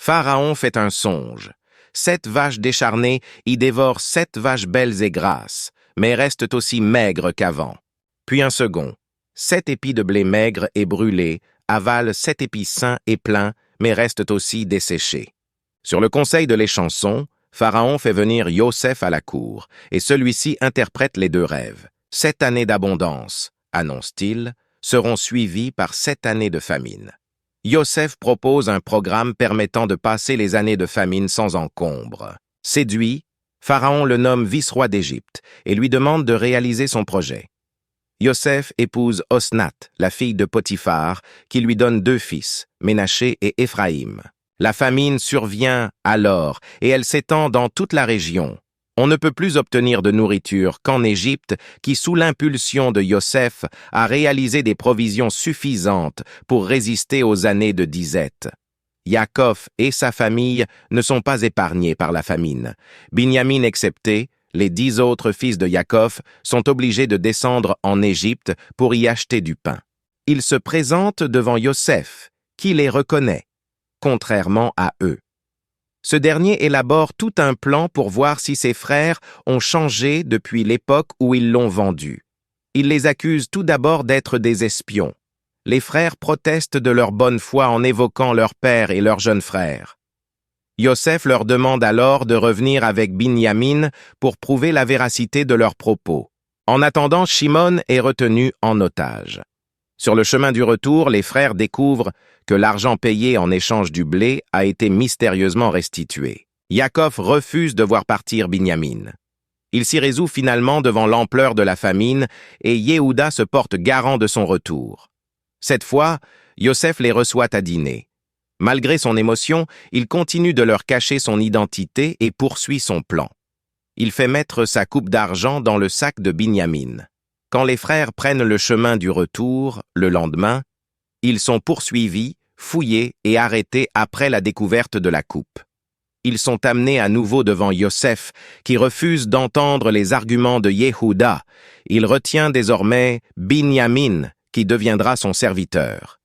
Pharaon fait un songe. 7 vaches décharnées y dévorent 7 vaches belles et grasses, mais restent aussi maigres qu'avant. Puis un second. 7 épis de blé maigre et brûlés avalent 7 épis sains et pleins, mais restent aussi desséchés. Sur le conseil de l'échanson, Pharaon fait venir Yosef à la cour, et celui-ci interprète les 2 rêves. 7 années d'abondance, annonce-t-il, seront suivies par 7 années de famine. Yosef propose un programme permettant de passer les années de famine sans encombre. Séduit, Pharaon le nomme vice-roi d'Égypte et lui demande de réaliser son projet. Yosef épouse Osnat, la fille de Potiphar, qui lui donne 2 fils, Ménaché et Éphraïm. La famine survient alors et elle s'étend dans toute la région. On ne peut plus obtenir de nourriture qu'en Égypte, qui, sous l'impulsion de Yosef, a réalisé des provisions suffisantes pour résister aux années de disette. Yaakov et sa famille ne sont pas épargnés par la famine. Binyamin excepté, les 10 autres fils de Yaakov sont obligés de descendre en Égypte pour y acheter du pain. Ils se présentent devant Yosef, qui les reconnaît, contrairement à eux. Ce dernier élabore tout un plan pour voir si ses frères ont changé depuis l'époque où ils l'ont vendu. Il les accuse tout d'abord d'être des espions. Les frères protestent de leur bonne foi en évoquant leur père et leur jeune frère. Yosef leur demande alors de revenir avec Binyamin pour prouver la véracité de leurs propos. En attendant, Shimon est retenu en otage. Sur le chemin du retour, les frères découvrent que l'argent payé en échange du blé a été mystérieusement restitué. Yaakov refuse de voir partir Binyamin. Il s'y résout finalement devant l'ampleur de la famine et Yehuda se porte garant de son retour. Cette fois, Yosef les reçoit à dîner. Malgré son émotion, il continue de leur cacher son identité et poursuit son plan. Il fait mettre sa coupe d'argent dans le sac de Binyamin. Quand les frères prennent le chemin du retour, le lendemain, ils sont poursuivis, fouillés et arrêtés après la découverte de la coupe. Ils sont amenés à nouveau devant Yosef, qui refuse d'entendre les arguments de Yehuda. Il retient désormais Binyamin, qui deviendra son serviteur.